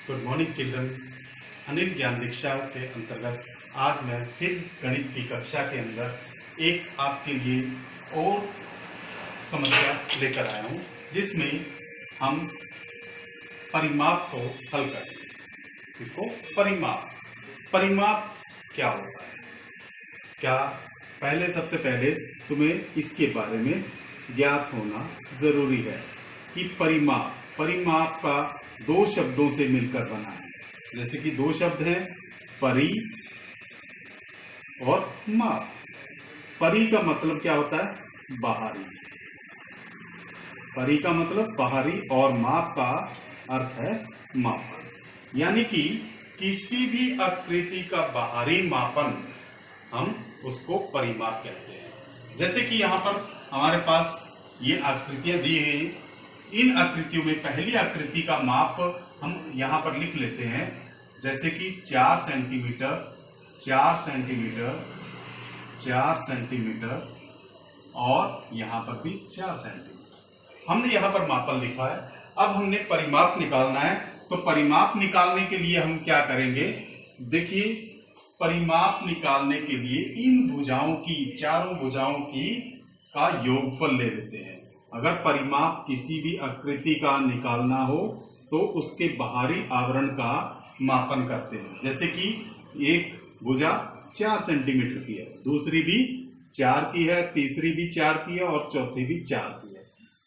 Good morning children. Anil ज्ञान दीक्षा के अंतर्गत आज मैं फिर गणित की कक्षा के अंदर एक आपके लिए और समस्या लेकर आया हूँ, जिसमें हम परिमाप को हल करेंगे। इसको परिमाप क्या होता है? क्या सबसे पहले तुम्हें इसके बारे में ज्ञात होना जरूरी है कि परिमाप का दो शब्दों से मिलकर बना है। जैसे कि दो शब्द हैं, परि और माप। परि का मतलब क्या होता है? बाहरी। परि का मतलब बाहरी और माप का अर्थ है मापन। यानी कि किसी भी आकृति का बाहरी मापन हम उसको परिमाप कहते हैं। जैसे कि यहाँ पर हमारे पास ये आकृतियां दी गई। इन आकृतियों में पहली आकृति का माप हम यहाँ पर लिख लेते हैं, जैसे कि 4 सेंटीमीटर, 4 सेंटीमीटर, 4 सेंटीमीटर और यहाँ पर भी 4 सेंटीमीटर। हमने यहाँ पर मापन लिखा है। अब हमने परिमाप निकालना है, तो परिमाप निकालने के लिए हम क्या करेंगे? देखिए, परिमाप निकालने के लिए इन भुजाओं की, चारों भुजाओं की का योगफल ले लेते हैं। अगर परिमाप किसी भी आकृति का निकालना हो तो उसके बाहरी आवरण का मापन करते हैं। जैसे कि एक भुजा 4 सेंटीमीटर की है, दूसरी भी 4 की है, तीसरी भी 4 की है और चौथी भी 4 की है।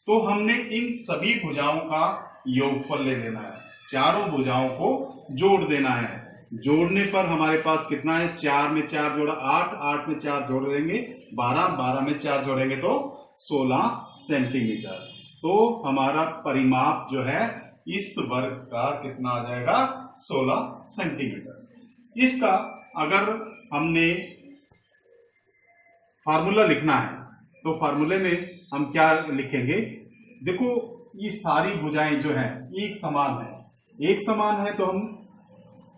तो हमने इन सभी भुजाओं का योगफल ले लेना है, चारों भुजाओं को जोड़ देना है। जोड़ने पर हमारे पास कितना है? 4 में 4 जोड़ा 8, 8 में 4 जोड़ देंगे 12, 12 में 4 जोड़ेंगे तो 16 सेंटीमीटर। तो हमारा परिमाप जो है इस वर्ग का कितना आ जाएगा? 16 सेंटीमीटर। इसका अगर हमने फार्मूला लिखना है तो फार्मूले में हम क्या लिखेंगे? देखो, ये सारी भुजाएं जो है एक समान है। एक समान है तो हम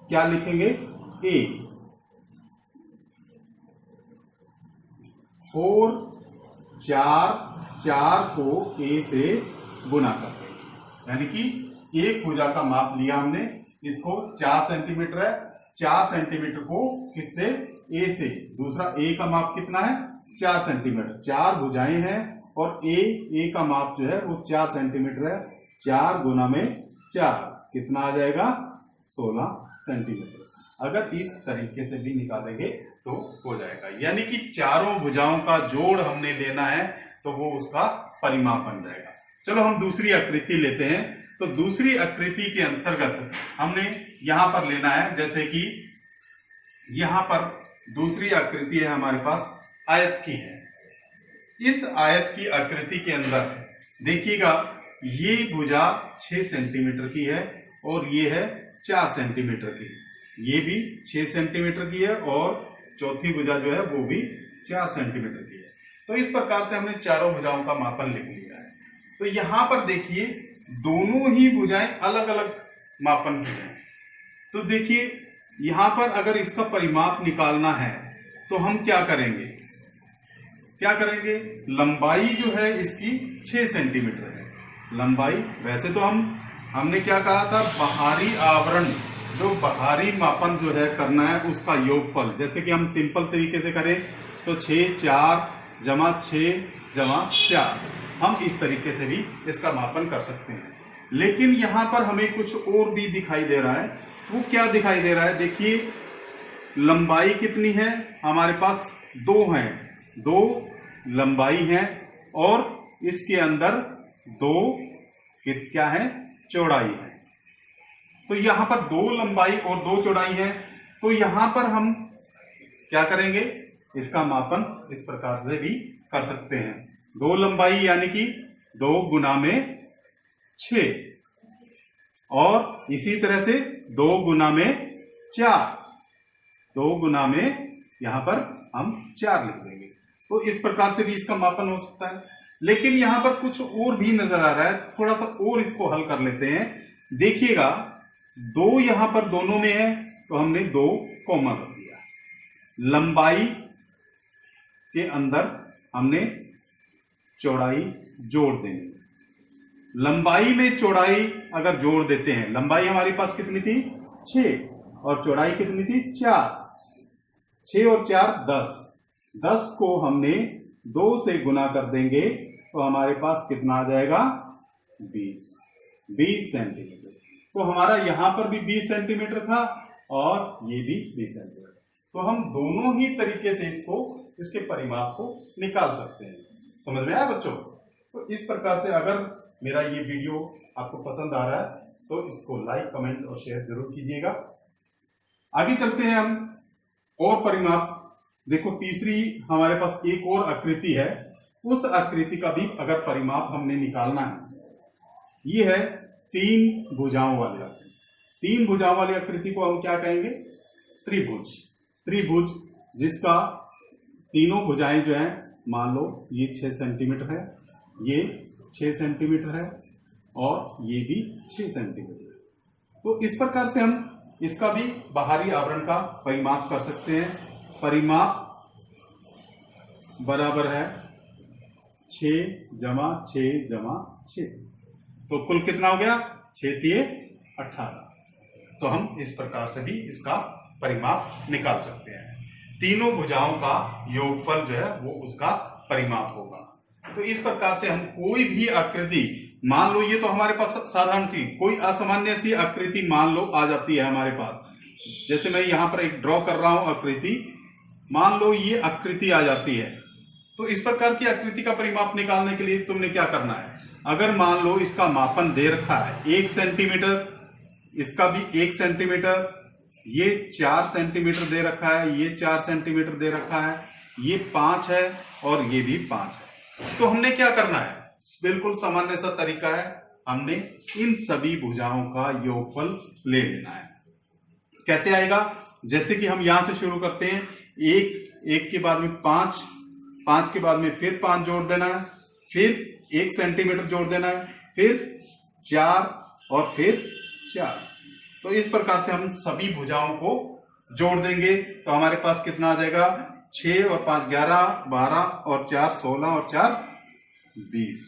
क्या लिखेंगे? ए 4, 4 को ए से गुना करते हैं। यानी कि एक भुजा का माप लिया हमने, इसको 4 सेंटीमीटर है, 4 सेंटीमीटर को किससे? ए से। दूसरा ए का माप कितना है? 4 सेंटीमीटर। 4 भुजाएं हैं और ए का माप जो है वो 4 सेंटीमीटर है। 4 गुना में 4 कितना आ जाएगा? 16 सेंटीमीटर। अगर इस तरीके से भी निकालेंगे तो हो जाएगा। यानी कि चारों भुजाओं का जोड़ हमने लेना है तो वो उसका परिमाप बन जाएगा। चलो हम दूसरी आकृति लेते हैं। तो दूसरी आकृति के अंतर्गत हमने यहां पर लेना है, जैसे कि यहां पर दूसरी आकृति है हमारे पास, आयत की है। इस आयत की आकृति के अंदर देखिएगा, ये भुजा 6 सेंटीमीटर की है और ये है 4 सेंटीमीटर की। ये भी 6 सेंटीमीटर की है और चौथी भुजा जो है वो भी 4 सेंटीमीटर की है। तो इस प्रकार से हमने चारों भुजाओं का मापन लिख लिया है। तो यहां पर देखिए, दोनों ही भुजाएं अलग अलग मापन की हैं। तो देखिए, यहां पर अगर इसका परिमाप निकालना है तो हम क्या करेंगे? लंबाई जो है इसकी 6 सेंटीमीटर है लंबाई। वैसे तो हमने क्या कहा था? बाहरी आवरण, जो बाहरी मापन जो है करना है उसका योगफल। जैसे कि हम सिंपल तरीके से करें तो 6, 4 जमा 6 जमा 4, हम इस तरीके से भी इसका मापन कर सकते हैं। लेकिन यहां पर हमें कुछ और भी दिखाई दे रहा है। वो क्या दिखाई दे रहा है? देखिए, लंबाई कितनी है हमारे पास? 2 है, 2 लंबाई है और इसके अंदर 2 क्या है? चौड़ाई है। तो यहां पर 2 लंबाई और 2 चौड़ाई है। तो यहां पर हम क्या करेंगे? इसका मापन इस प्रकार से भी कर सकते हैं। 2 लंबाई यानी कि 2 गुना में 6 और इसी तरह से 2 गुना में 4, 2 गुना में यहां पर हम 4 लिख देंगे। तो इस प्रकार से भी इसका मापन हो सकता है। लेकिन यहां पर कुछ और भी नजर आ रहा है, थोड़ा सा और इसको हल कर लेते हैं। देखिएगा, 2 यहां पर दोनों में है तो हमने 2 कॉमन रख दिया। लंबाई के अंदर हमने चौड़ाई जोड़ देंगे। लंबाई में चौड़ाई अगर जोड़ देते हैं, लंबाई हमारे पास कितनी थी 6 और चौड़ाई कितनी थी 4, 6 और 4 10, 10 को हमने 2 से गुना कर देंगे तो हमारे पास कितना आ जाएगा 20 सेंटीमीटर। तो हमारा यहां पर भी 20 सेंटीमीटर था और ये भी 20 सेंटीमीटर। तो हम दोनों ही तरीके से इसके परिमाप को निकाल सकते हैं। समझ में आया बच्चों? तो इस प्रकार से अगर मेरा ये वीडियो आपको पसंद आ रहा है तो इसको लाइक, कमेंट और शेयर जरूर कीजिएगा। आगे चलते हैं हम और परिमाप। देखो तीसरी हमारे पास एक और आकृति है, उस आकृति का भी अगर परिमाप हमने निकालना है। ये है 3 भुजाओं वाली आकृति। 3 भुजाओं वाली आकृति को हम क्या कहेंगे? त्रिभुज। त्रिभुज जिसका तीनों भुजाएं जो हैं, मान लो ये 6 सेंटीमीटर है, ये 6 सेंटीमीटर है और ये भी 6 सेंटीमीटर है। तो इस प्रकार से हम इसका भी बाहरी आवरण का परिमाप कर सकते हैं। परिमाप बराबर है 6 जमा 6 जमा 6, तो कुल कितना हो गया 6 तिये 18। तो हम इस प्रकार से भी इसका परिमाप निकाल सकते हैं। तीनों भुजाओं का योगफल जो है वो उसका परिमाप होगा। तो इस प्रकार से हम कोई भी आकृति, मान लो ये तो हमारे पास साधारण सी, कोई असामान्य सी आकृति मान लो आ जाती है हमारे पास। जैसे मैं यहां पर एक ड्रॉ कर रहा हूं आकृति, मान लो ये आकृति आ जाती है। तो इस प्रकार की आकृति का परिमाप निकालने के लिए तुमने क्या करना है? अगर मान लो इसका मापन दे रखा है 1 सेंटीमीटर, इसका भी 1 सेंटीमीटर, ये 4 सेंटीमीटर दे रखा है, ये 4 सेंटीमीटर दे रखा है, ये 5 है और ये भी 5 है। तो हमने क्या करना है? बिल्कुल सामान्य सा तरीका है, हमने इन सभी भुजाओं का योगफल ले लेना है। कैसे आएगा? जैसे कि हम यहां से शुरू करते हैं, 1 के बाद में 5, 5 के बाद में फिर 5 जोड़ देना है, फिर 1 सेंटीमीटर जोड़ देना है, फिर 4 और फिर 4। तो इस प्रकार से हम सभी भुजाओं को जोड़ देंगे तो हमारे पास कितना आ जाएगा? 6 और 5 11, 12 और 4 16 और 4 20।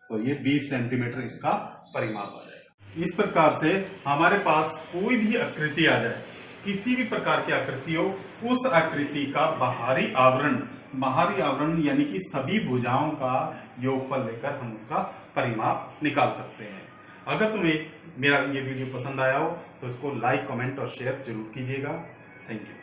तो ये 20 सेंटीमीटर इसका परिमाप आ जाएगा। इस प्रकार से हमारे पास कोई भी आकृति आ जाए, किसी भी प्रकार की आकृति हो, उस आकृति का बाहरी आवरण यानी कि सभी भुजाओं का योगफल लेकर हम उसका परिमाप निकाल सकते हैं। अगर तुम्हें मेरा ये वीडियो पसंद आया हो तो इसको लाइक, कमेंट और शेयर जरूर कीजिएगा। Thank you.